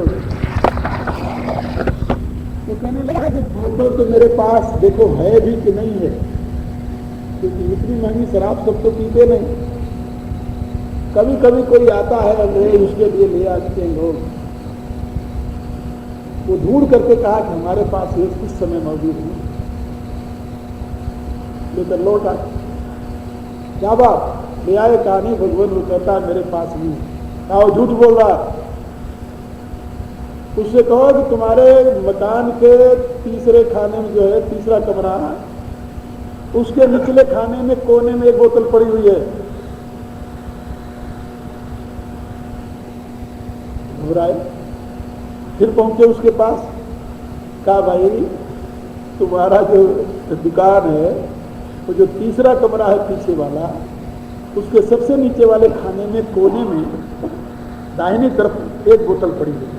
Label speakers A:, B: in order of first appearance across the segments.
A: बोतल। तो कहने लगा कि बोतल तो मेरे पास देखो है भी कि नहीं है, क्योंकि इतनी महंगी शराब सब तो पीते नहीं, कभी कभी कोई आता है अंग्रेज उसके लिए ले आते हैं लोग। वो ढूंढ करके कहा कि हमारे पास ये किस समय मौजूद है, लेकर लौट आए। क्या बात ले आए? कहा नहीं भगवान, वो कहता है मेरे पास नहीं। कहा वो झूठ बोल रहा। उससे कहो कि तुम्हारे मकान के तीसरे खाने में जो है, तीसरा कमरा है, उसके निचले खाने में कोने में एक बोतल पड़ी हुई है। घबराए, फिर पहुंचे उसके पास। कहा भाई तुम्हारा जो दुकान है, वो जो तीसरा कमरा है पीछे वाला, उसके सबसे नीचे वाले खाने में कोने में दाहिनी तरफ एक बोतल पड़ी हुई है।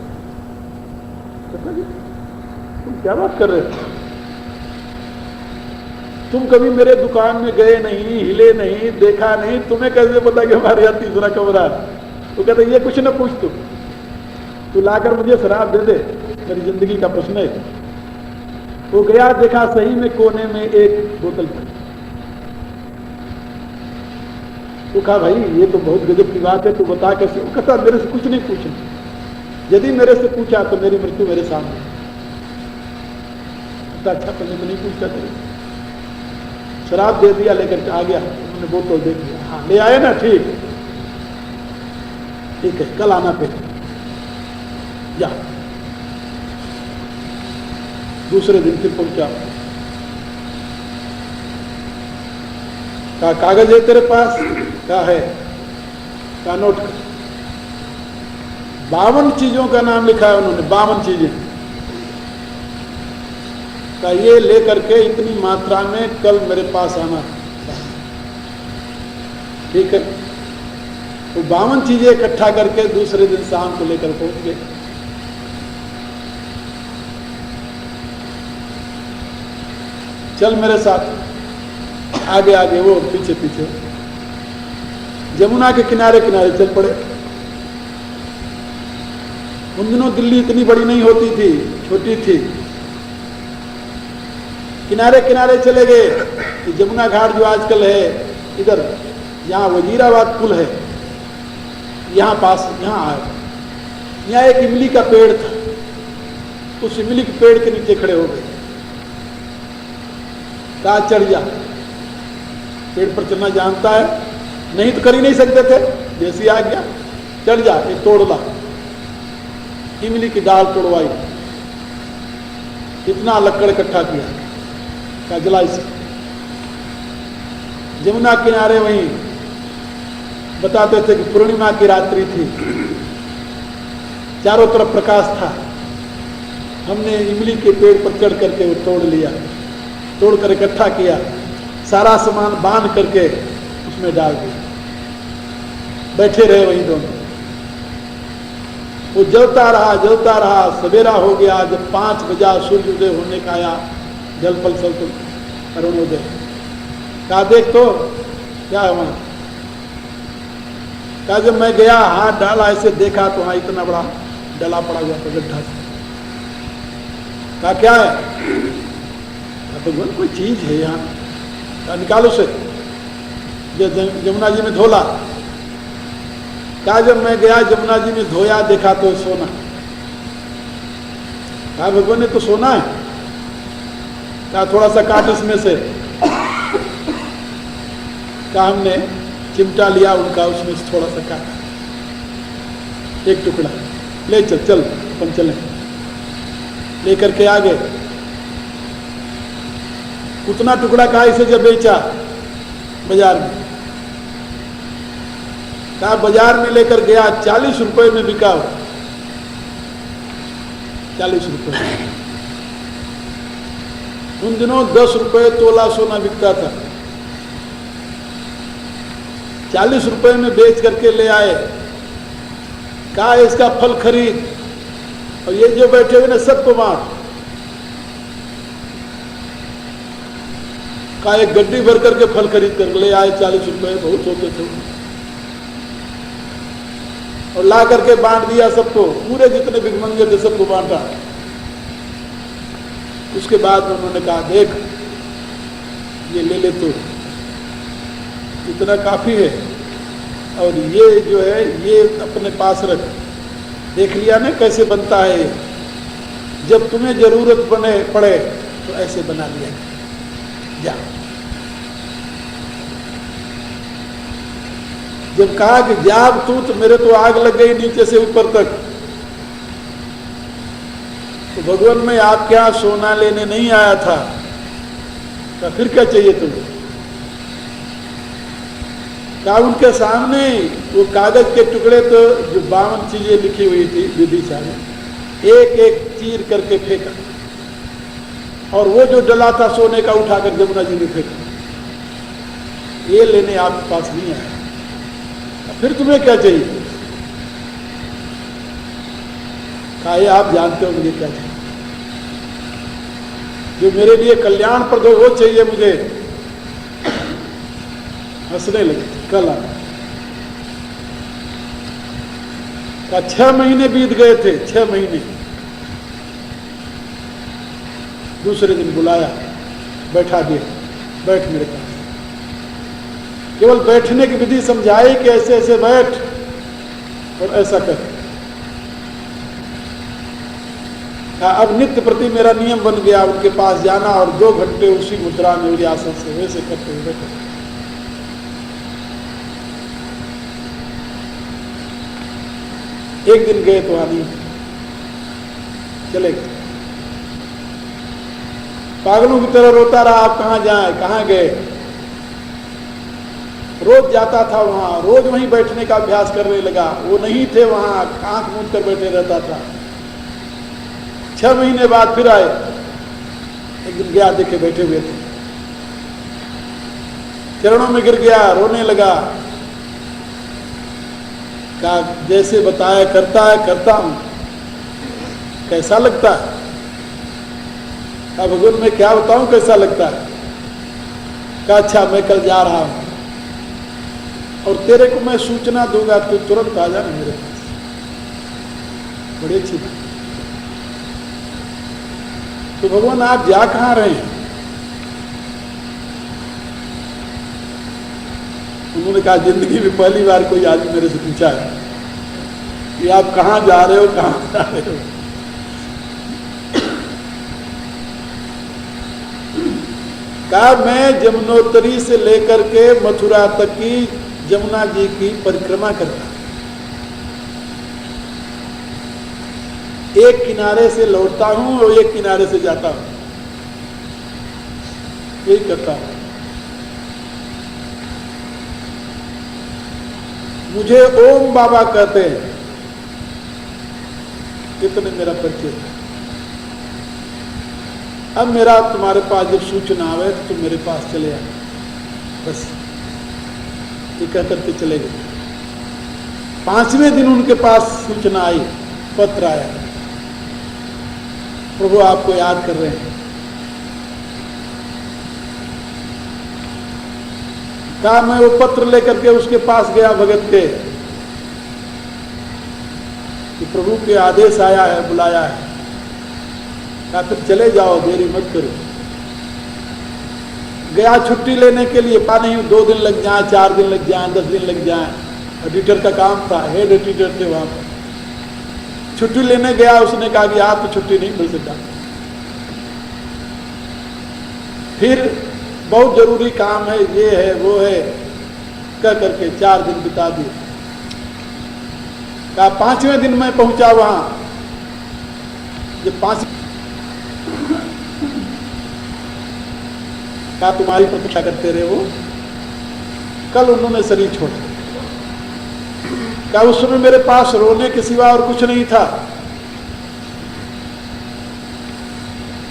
A: तुम क्या बात कर रहे हो? तुम कभी मेरे दुकान में गए नहीं, हिले नहीं, देखा नहीं, तुम्हें कैसे पता कि हमारे यहाँ तीसरा कमरा है? तो कहते ये कुछ ना पूछ, तू लाकर मुझे शराब दे दे, मेरी जिंदगी का प्रश्न है। वो गया, देखा सही में कोने में एक बोतल पड़ी। तो कहा भाई ये तो बहुत गजब की बात है, तू बता कैसे? वो कहता मेरे से कुछ नहीं पूछना, यदि मेरे से पूछा तो मेरी मृत्यु मेरे सामने। अच्छा पहले तो नहीं पूछता तेरे, शराब दे दिया, लेकर आ गया, उन्होंने बोतल दे दिया। हाँ ले आए ना, ठीक ठीक है, कल आना फिर। जा दूसरे दिन फिर पहुंचा। कहा कागज है तेरे पास? क्या है? कहा नोट कर। 52 चीजों का नाम लिखा है उन्होंने, 52 चीजें। का ये लेकर के इतनी मात्रा में कल मेरे पास आना। ठीक है, तो 52 चीजें इकट्ठा करके दूसरे दिन शाम को लेकर पहुंच गए। चल मेरे साथ, आगे आगे वो पीछे पीछे। जमुना के किनारे किनारे चल पड़े। उन दिनों दिल्ली इतनी बड़ी नहीं होती थी, छोटी थी। किनारे किनारे चले गए कि जमुना घाट जो आजकल है इधर, यहाँ वजीराबाद पुल है, यहाँ पास, यहाँ आए। यहाँ एक इमली का पेड़ था, उस इमली के पेड़ के नीचे खड़े हो गए। कहा चढ़ जा। पेड़ पर चढ़ना जानता है? नहीं तो कर ही नहीं सकते थे, जैसी आ गया चढ़ जा। ये तोड़ ला, इमली की डाल तोड़वाई, कितना लकड़ इकट्ठा किया, का जला इसे। जमुना किनारे वहीं बताते थे कि पूर्णिमा की रात्रि थी, चारों तरफ प्रकाश था। हमने इमली के पेड़ पर चढ़ करके वो तोड़ लिया, तोड़कर इकट्ठा किया, सारा सामान बांध करके उसमें डाल दिया। बैठे रहे वहीं दोनों। वो जलता रहा जलता रहा, सवेरा हो गया। जब 5 बजा, सूर्योदय होने का आया, जल पल सल अरुणोदय। कहा देख तो क्या है वहां? कहा जब मैं गया, हाथ डाला, ऐसे देखा तो वहां इतना बड़ा डला पड़ा हुआ था गड्ढा से। कहा क्या है? भगवान कोई चीज है यहाँ। निकालो से, जमुना जी में धोला। कहा जब मैं गया जमुना जी में धोया, देखा तो सोना। कहा भगवान ने तो सोना है। कहा थोड़ा सा काट इसमें से। कहा हमने चिमटा लिया उनका, उसमें से थोड़ा सा काटा, एक टुकड़ा। ले चल चल अपन चले। लेकर के आ गए। उतना टुकड़ा कहा इसे जब बेचा बाजार में। कहा बाजार में लेकर गया, 40 रुपए में बिका। 40 रुपए। उन दिनों 10 रुपए तोला सोना बिकता था। 40 रुपए में बेच करके ले आए। कहा इसका फल खरीद, और ये जो बैठे हुए ना सबको बांट। का एक गड्डी भर करके फल खरीद कर ले आए। 40 रुपए बहुत होते थे। और ला करके बांट दिया सबको, पूरे जितने भिखमंगे थे सबको बांटा। उसके बाद में उन्होंने कहा देख ये ले ले, तो इतना काफी है, और ये जो है ये अपने पास रख। देख लिया ना कैसे बनता है, जब तुम्हें जरूरत पड़े तो ऐसे बना लिया जा। जब कहा कि जाग तू, तो मेरे तो आग लग गई नीचे से ऊपर तक। तो भगवान मैं आपके यहां सोना लेने नहीं आया था, तो फिर क्या चाहिए तुम्हें? कहा उनके सामने वो कागज के टुकड़े, तो जो 52 चीजें लिखी हुई थी विदिशा ने, एक एक चीर करके फेंका, और वो जो डला था सोने का उठाकर जमुना जी ने फेंका। ये लेने आपके पास नहीं आया, फिर तुम्हें क्या चाहिए? कहा ये आप जानते हो मुझे क्या चाहिए, जो मेरे लिए कल्याणप्रद हो वो चाहिए मुझे। हंसने लगे। कल आना का 6 महीने बीत गए थे, 6 महीने। दूसरे दिन बुलाया, बैठा दिया, बैठ मेरे पास। केवल बैठने की विधि समझाई कि ऐसे ऐसे बैठ और ऐसा कर। अब नित्य प्रति मेरा नियम बन गया उनके पास जाना और 2 घंटे उसी मुद्रा में उसी आसन से वैसे करते हुए बैठे। एक दिन गए तो आनी चले गए। पागलों की तरह रोता रहा, आप कहां जाए, कहां गए। रोज जाता था वहां, रोज वहीं बैठने का अभ्यास करने लगा। वो नहीं थे वहां, आंख मूंद कर बैठे रहता था। 6 महीने बाद फिर आए। एक दिन गया, देखे बैठे हुए थे, चरणों में गिर गया, रोने लगा। कहा जैसे बताया करता हूं, कैसा लगता है? कहा भगवान मैं क्या बताऊं कैसा लगता है? कहा अच्छा मैं कल जा रहा हूं और तेरे को मैं सूचना दूंगा, तू तुरंत आ जाना मेरे पास। बड़ी अच्छी बात। तो भगवान आप जा कहां रहे हैं? उन्होंने कहा जिंदगी में पहली बार कोई आदमी मेरे से पूछा है कि आप कहां जा रहे हो, कहां जा रहे हो। कहा मैं जमुनोत्री से लेकर के मथुरा तक की जमुना जी की परिक्रमा करता, एक किनारे से लौटता हूं और एक किनारे से जाता हूं, यही करता हूं। मुझे ओम बाबा कहते हैं, इतने मेरा परिचय। अब मेरा तुम्हारे पास जब सूचना आवे तो तुम मेरे पास चले आए, बस ये कह करके चले गए। 5वें दिन उनके पास सूचना आई, पत्र आया, प्रभु आपको याद कर रहे हैं। कहा मैं वो पत्र लेकर के उसके पास गया भगत के कि प्रभु के आदेश आया है, बुलाया है। कहा फिर चले जाओ, देरी मत करो। गया छुट्टी लेने के लिए, पा नहीं 2 दिन लग जाए, 4 दिन लग जाए, 10 दिन लग जाए। एडिटर का काम था, हेड एडिटर थे वहां पर। छुट्टी लेने गया, उसने कहा कि आप तो छुट्टी नहीं मिल सकता। फिर बहुत जरूरी काम है, ये है वो है, कह करके 4 दिन बिता दिए। कहा 5वें दिन मैं पहुंचा वहां। जब 5 कहा तुम्हारी प्रतीक्षा करते रहे वो। कल उन्होंने शरीर छोड़ा। कहा उस समय मेरे पास रोने के सिवा और कुछ नहीं था।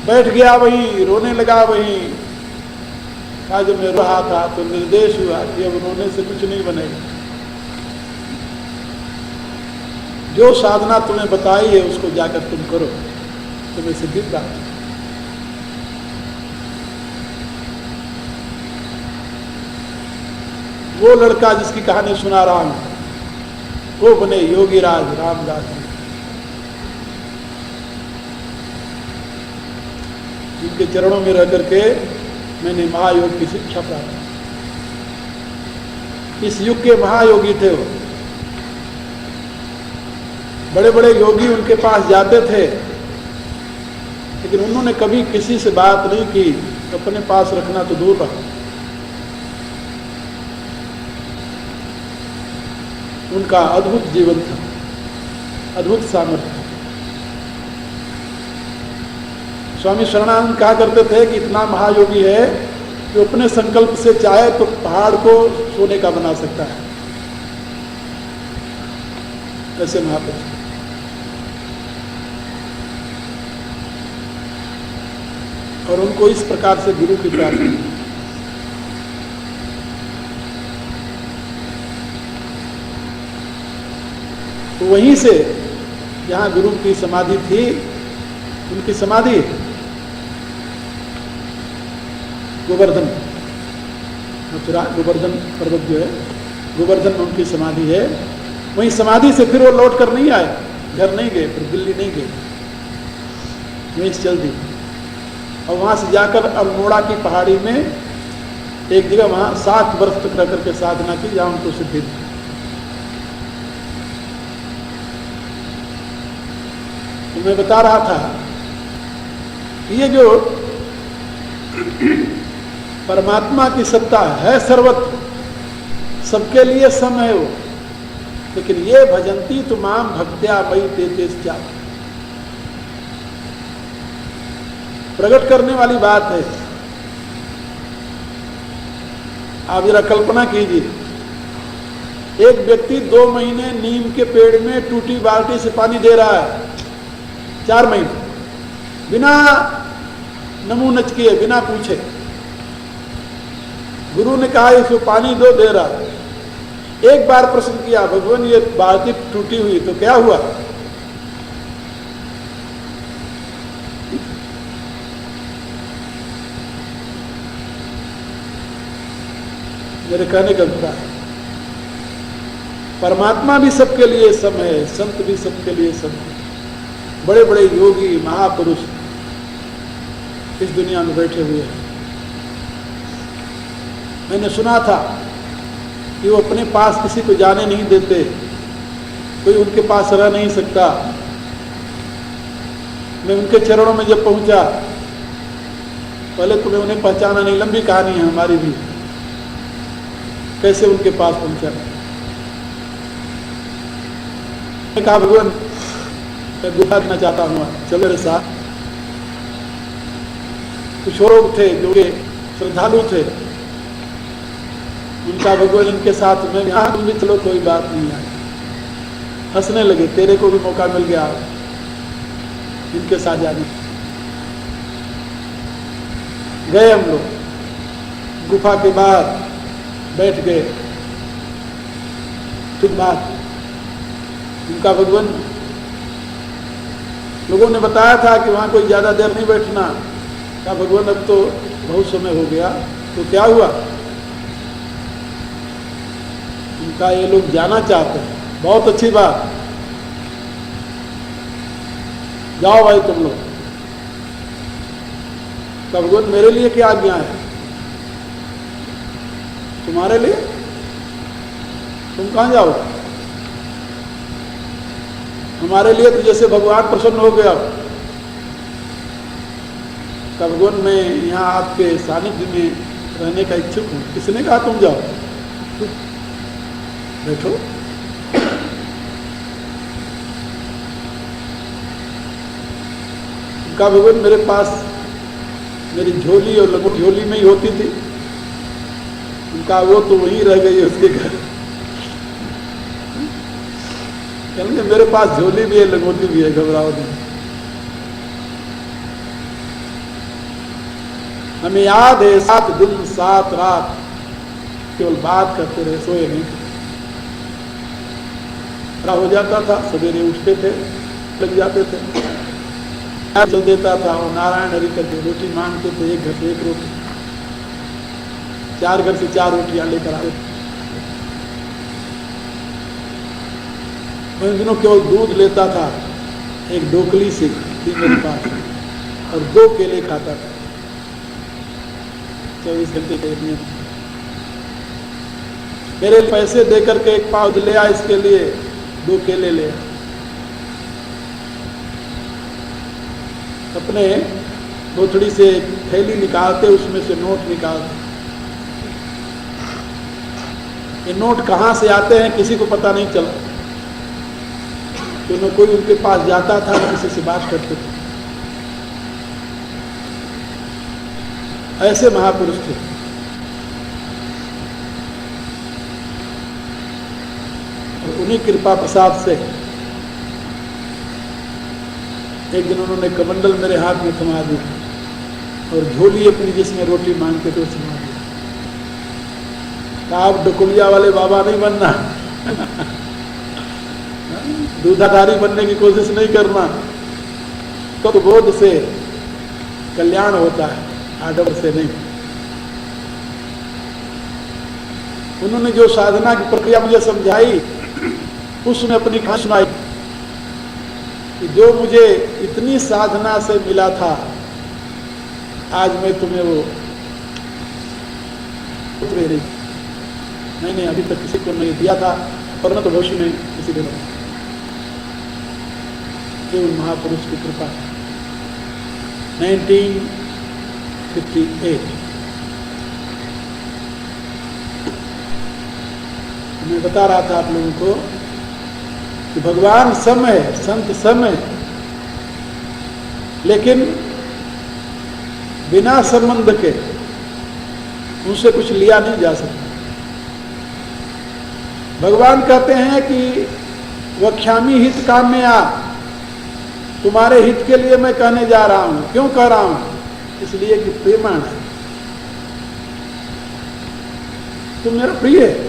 A: बैठ गया वहीं, रोने लगा वहीं। कहा जब मैं रहा था तो निर्देश हुआ कि अब रोने से कुछ नहीं बनेगा, जो साधना तुम्हें बताई है उसको जाकर तुम करो, तुम्हें सिद्धि प्राप्त। वो लड़का जिसकी कहानी सुना रहा हूं, वो बने योगीराज रामदास जी, जिनके चरणों में रह करके मैंने महायोग की शिक्षा प्राप्त की। इस युग के महायोगी थे वो। बड़े बड़े योगी उनके पास जाते थे, लेकिन उन्होंने कभी किसी से बात नहीं की, अपने पास रखना तो दूर रहा। उनका अद्भुत जीवन था, अद्भुत सामर्थ्य। स्वामी शरणानंद कहा करते थे कि इतना महायोगी है कि अपने संकल्प से चाहे तो पहाड़ को सोने का बना सकता है। ऐसे महापुरुष। और उनको इस प्रकार से गुरु की प्राप्ति। तो वहीं से जहां गुरु की समाधि थी, उनकी समाधि गोवर्धन, मथुरा गोवर्धन पर्वत जो है, गोवर्धन में उनकी समाधि है। वहीं समाधि से फिर वो लौट कर नहीं आए, घर नहीं गए, फिर दिल्ली नहीं गए, वहीं से चल दी। और वहां से जाकर अल्मोड़ा की पहाड़ी में एक जगह वहां 7 वर्ष तक रह करके साधना की, जहां उनको सिद्धि थी। तो मैं बता रहा था कि ये जो परमात्मा की सत्ता है सर्वत्र, सबके लिए सम है वो, लेकिन ये भजंती तुमाम भक्त्या मयि तेतेश्चा, प्रकट करने वाली बात है। आप जरा कल्पना कीजिए, एक व्यक्ति 2 महीने नीम के पेड़ में टूटी बाल्टी से पानी दे रहा है, 4 महीने बिना नमूनच किए, बिना पूछे। गुरु ने कहा इसको पानी दो, दे रहा है। एक बार प्रश्न किया, भगवान ये बाल्टी टूटी हुई तो क्या हुआ? मेरे कहने का अभिप्राय है, परमात्मा भी सबके लिए सम है, संत भी सबके लिए सम है। बड़े बड़े योगी महापुरुष इस दुनिया में बैठे हुए हैं। मैंने सुना था कि वो अपने पास किसी को जाने नहीं देते, कोई उनके पास रह नहीं सकता। मैं उनके चरणों में जब पहुंचा, पहले तो मैं उन्हें पहचाना नहीं, लंबी कहानी है हमारी भी, कैसे उनके पास पहुंचा। मैं कहा भगवान मैं गुफा देना चाहता हूँ, चलो मेरे साथ। कुछ और लोग थे जो श्रद्धालु थे, उनका भगवान इनके साथ में, यहाँ तुम भी चलो, कोई बात नहीं है। हंसने लगे, तेरे को भी मौका मिल गया इनके साथ जाने। गए हम लोग, गुफा के बाहर बैठ गए। फिर बात उनका भगवान, लोगों ने बताया था कि वहां कोई ज्यादा देर नहीं बैठना। कहा भगवान अब तो बहुत समय हो गया, तो क्या हुआ? उनका ये लोग जाना चाहते हैं, बहुत अच्छी बात, जाओ भाई तुम लोग। कहा भगवान मेरे लिए क्या आज्ञा है? तुम्हारे लिए? तुम कहां जाओ? हमारे लिए तो जैसे भगवान प्रसन्न हो गया। कहा भगवान मैं यहाँ आपके सानिध्य में रहने का इच्छुक हूँ। किसने कहा तुम जाओ? बैठो। कहा भगवान मेरे पास मेरी झोली और लंगोटी झोली में ही होती थी। उनका वो तो वहीं रह गई उसके घर। कहने मेरे पास झोली भी है, लंगोटी भी है, घबराओ नहीं। हमें याद है 7 दिन 7 रात केवल बात करते रहे, सोए नहीं। हो जाता था, सवेरे उठते थे, लग जाते थे, चल देता था, और नारायण हरि करके रोटी मांगते थे, एक घर से एक रोटी, 4 घर से 4 रोटियां लेकर आए। मैं उन दिनों केवल दूध लेता था, एक डोकली से थी मेरे पास, और 2 केले खाता था 24 घंटे के नियम। मेरे पैसे दे करके एक पाव ले आ, इसके लिए 2 केले ले आ। अपने बोतड़ी से थैली निकालते, उसमें से नोट निकालते। ये नोट कहाँ से आते हैं किसी को पता नहीं चला, तो न कोई उनके पास जाता था, न किसी से बात करते थे। ऐसे महापुरुष थे। और उन्हीं कृपा प्रसाद से एक दिन उन्होंने कमंडल मेरे हाथ में थमा दिया और झोली अपनी जिसमें रोटी मांगते थे थमा दिया। कहा आप डकुलिया वाले बाबा नहीं बनना, दूधाधारी बनने की कोशिश नहीं करना, तो बोध से कल्याण होता है, आडंबर से नहीं। उन्होंने जो साधना की प्रक्रिया मुझे समझाई, उसमें अपनी कहानी सुनाई कि जो मुझे इतनी साधना से मिला था, आज मैं तुम्हें वो नहीं, अभी तक किसी को नहीं दिया था, और न तो भविष्य में किसी को नहीं। केवल महापुरुष की कृपा। 1958 मैं बता रहा था आप लोगों को कि भगवान समय, संत समय, लेकिन बिना संबंध के उनसे कुछ लिया नहीं जा सकता। भगवान कहते हैं कि वक्ष्यामि हित काम्या, तुम्हारे हित के लिए मैं कहने जा रहा हूं। क्यों कह रहा हूं? इसलिए कि प्रेमाण है, तुम मेरा प्रिय है,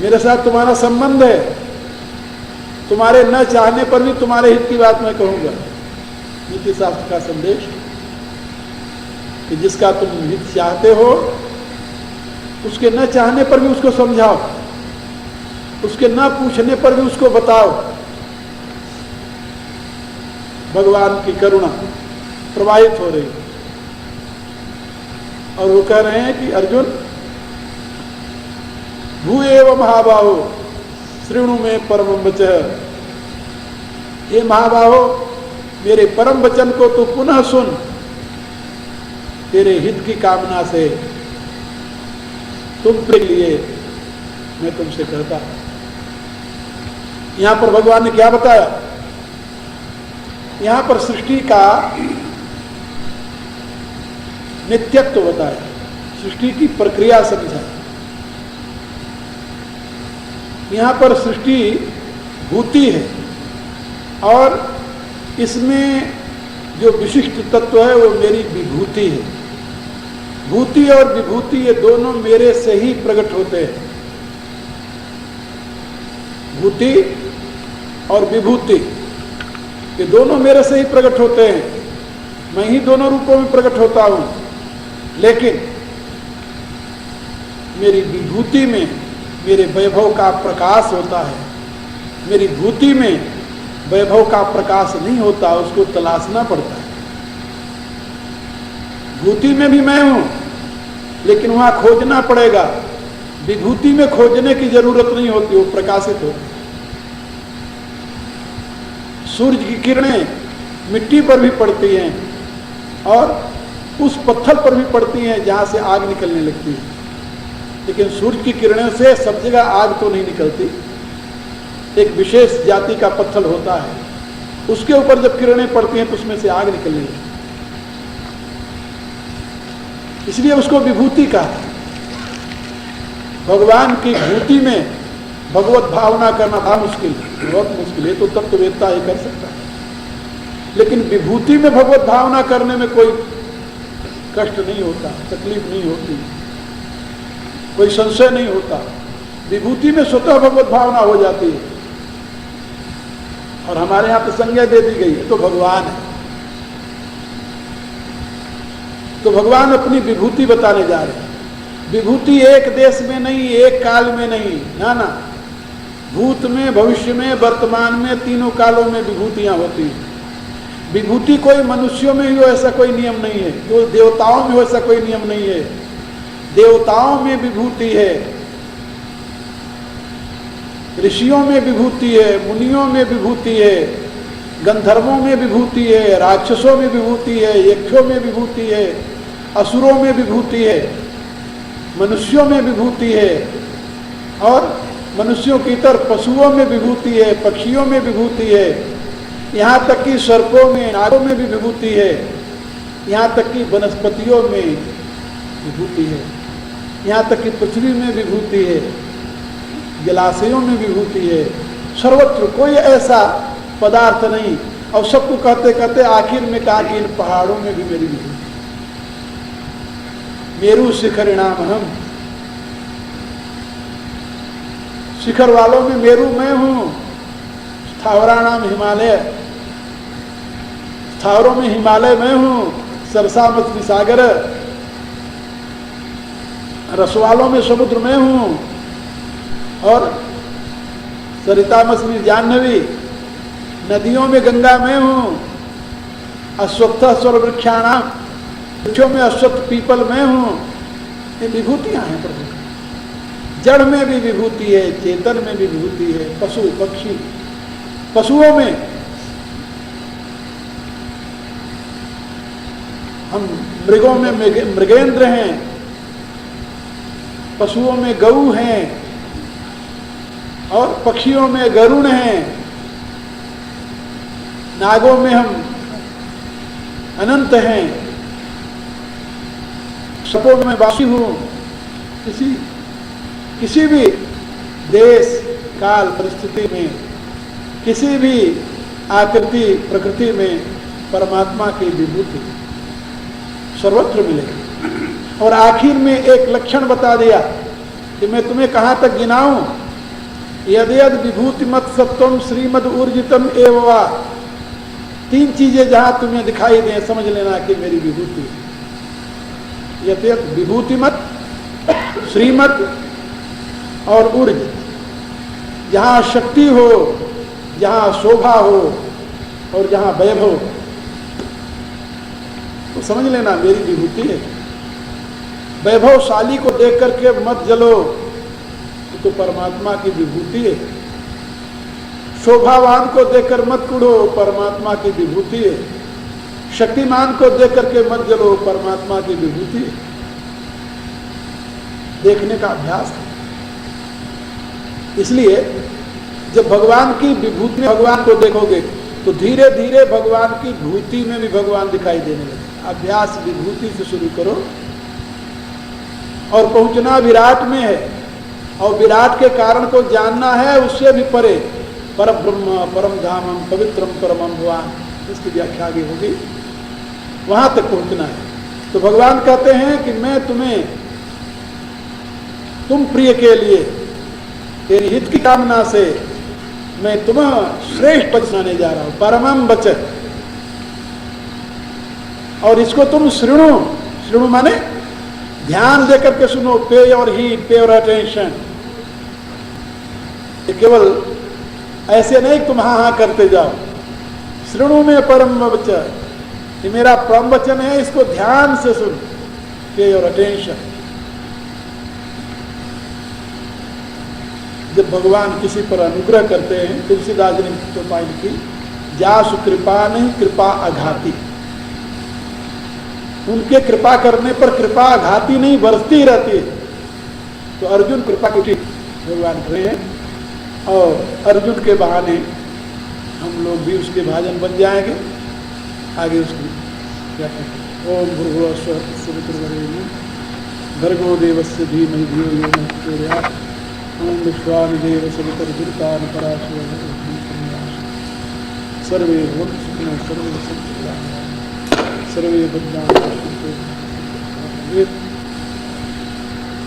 A: मेरे साथ तुम्हारा संबंध है, तुम्हारे न चाहने पर भी तुम्हारे हित की बात मैं कहूंगा। नीति शास्त्र का संदेश कि जिसका तुम हित चाहते हो, उसके न चाहने पर भी उसको समझाओ, उसके न पूछने पर भी उसको बताओ। भगवान की करुणा प्रवाहित हो रही, और वो कह रहे हैं कि अर्जुन भूएव महाबाहो श्रृणु में परम वचः, हे महाबाहो मेरे परम वचन को तू पुनः सुन, तेरे हित की कामना से तुम के लिए मैं तुमसे कहता। यहां पर भगवान ने क्या बताया? यहां पर सृष्टि का नित्यत्व बताया, सृष्टि की प्रक्रिया समझाई। यहां पर सृष्टि भूति है, और इसमें जो विशिष्ट तत्व है वो मेरी विभूति है। भूति और विभूति ये दोनों मेरे से ही प्रकट होते हैं। भूति और विभूति ये दोनों मेरे से ही प्रकट होते हैं, मैं ही दोनों रूपों में प्रकट होता हूं। लेकिन मेरी विभूति में मेरे वैभव का प्रकाश होता है, मेरी भूति में वैभव का प्रकाश नहीं होता, उसको तलाशना पड़ता है। भूति में भी मैं हूं, लेकिन वहां खोजना पड़ेगा। विभूति में खोजने की जरूरत नहीं होती, वो प्रकाशित होती। सूर्य की किरणें मिट्टी पर भी पड़ती हैं, और उस पत्थर पर भी पड़ती हैं जहां से आग निकलने लगती है। लेकिन सूर्य की किरणों से सब जगह आग तो नहीं निकलती। एक विशेष जाति का पत्थर होता है, उसके ऊपर जब किरणें पड़ती हैं तो उसमें से आग निकलने लगती है। इसलिए उसको विभूति कहा। भगवान की भूति में भगवत भावना करना बड़ा मुश्किल है, बहुत मुश्किल है, तो तत्ववेत्ता ही कर सकता है। लेकिन विभूति में भगवत भावना करने में कोई कष्ट नहीं होता, तकलीफ नहीं होती, कोई संशय नहीं होता। विभूति में स्वतः भगवत भावना हो जाती है। और हमारे यहां तो संज्ञा दे दी गई है, तो भगवान है। तो भगवान अपनी विभूति बताने जा रहे हैं। विभूति एक देश में नहीं, एक काल में नहीं, ना ना, भूत में, भविष्य में, वर्तमान में, तीनों कालों में विभूतियां होती हैं। विभूति कोई मनुष्यों में ही हो ऐसा कोई नियम नहीं है, जो देवताओं में हो ऐसा कोई नियम नहीं है। देवताओं में विभूति है, ऋषियों में विभूति है, मुनियों में विभूति है, गंधर्वों में विभूति है, राक्षसों में विभूति है, यक्षों में विभूति है, असुरों में विभूति है, मनुष्यों में विभूति है, और मनुष्यों की तरह पशुओं में विभूति है, पक्षियों में विभूति है, यहाँ तक कि सर्पों में, नागों में भी विभूति है, यहाँ तक कि वनस्पतियों में विभूति है, यहाँ तक कि पृथ्वी में विभूति है, जलाशयों में विभूति है। सर्वत्र कोई ऐसा पदार्थ नहीं। और सबको कहते कहते आखिर में कहा कि इन पहाड़ों में भी मेरी विभूति, मेरू शिखरिणाम हम, शिखर वालों में मेरू मैं हूं, स्थावराणाम हिमालय, स्थावरों में हिमालय मैं हूं, सरसा मछली सागर, रसवालों में समुद्र में हूं, और सरिता मछली जाह्नवी, नदियों में गंगा मैं हूं, अश्वत्थ स्वर वृक्षाणाम, वृक्षों में अश्वत्थ पीपल मैं हूं। ये विभूतियां हैं प्रभु। जड़ में भी विभूति है, चेतन में भी विभूति है, पशु पक्षी, पशुओं में हम, मृगों में मृगेंद्र हैं, पशुओं में गऊ हैं, और पक्षियों में गरुण हैं, नागों में हम अनंत हैं, सपों में वासी हूं। किसी भी देश काल परिस्थिति में, किसी भी आकृति प्रकृति में परमात्मा की विभूति सर्वत्र मिलेगी। और आखिर में एक लक्षण बता दिया कि मैं तुम्हें कहाँ तक गिनाऊं, यद यद विभूति मत सत्वम श्रीमद ऊर्जितम एववा। तीन चीजें जहां तुम्हें दिखाई दें समझ लेना कि मेरी विभूति है। यद यद विभूति मत, श्रीमद और ऊर्जित, जहां शक्ति हो, जहां शोभा हो और जहां वैभव, तो समझ लेना मेरी विभूति है। वैभवशाली को देख करके मत जलो, तो परमात्मा की विभूति है। शोभावान को देखकर मत कुड़ो, परमात्मा की विभूति है। शक्तिमान को देख करके मत जलो, परमात्मा की विभूति है। देखने का अभ्यास है। इसलिए जब भगवान की विभूति में भगवान को देखोगे तो धीरे धीरे भगवान की भूति में भी भगवान दिखाई देने लगे। अभ्यास विभूति से शुरू करो और पहुंचना विराट में है, और विराट के कारण को जानना है, उससे भी परे परम ब्रह्म, परम धामम, पवित्रम परमम भगवान, इसकी व्याख्या आगे होगी। वहां तक पहुंचना है। तो भगवान कहते हैं कि मैं तुम्हें, तुम प्रिय के लिए, तेरी हित की कामना से मैं तुम्हें श्रेष्ठ वचन सुनाने जा रहा हूं, परमम वचन। और इसको तुम श्रृणु, श्रृणु माने ध्यान देकर के सुनो, पे और हीट, पे और अटेंशन। केवल ऐसे नहीं तुम हाँ हाँ करते जाओ। श्रृणु में परम वचन, ये मेरा परम वचन है, इसको ध्यान से सुन, पे और अटेंशन। जब भगवान किसी पर अनुग्रह करते हैं, तुलसीदास ने तो पॉइंट की, जासु कृपा नहीं कृपा आघाती। उनके कृपा करने पर कृपा आघाती नहीं, बरसती रहती है। तो अर्जुन कृपा की भगवान कर रहे हैं, और अर्जुन के बहाने हम लोग भी उसके भाजन बन जाएंगे। आगे उसकी क्या कहते, ओम भूर्भुवस्सुः स्वस्तिर्वरेण्यं भर्गो देवस्य धीमहि धियो यो नः प्रचोदयात्, ओम विश्वामिदेव सवितर्वृतानि पराशरो सर्वे भवन्तु सुखिनः सर्वे सन्तु निरामयाः सर्वे भद्राणि पश्यन्तु।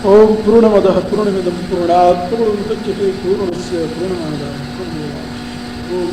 A: ओम पूर्णमदः पूर्णमिदं पूर्णात् पूर्णमुदच्यते पूर्णस्य पूर्णमादाय पूर्णमेवावशिष्यते। ओम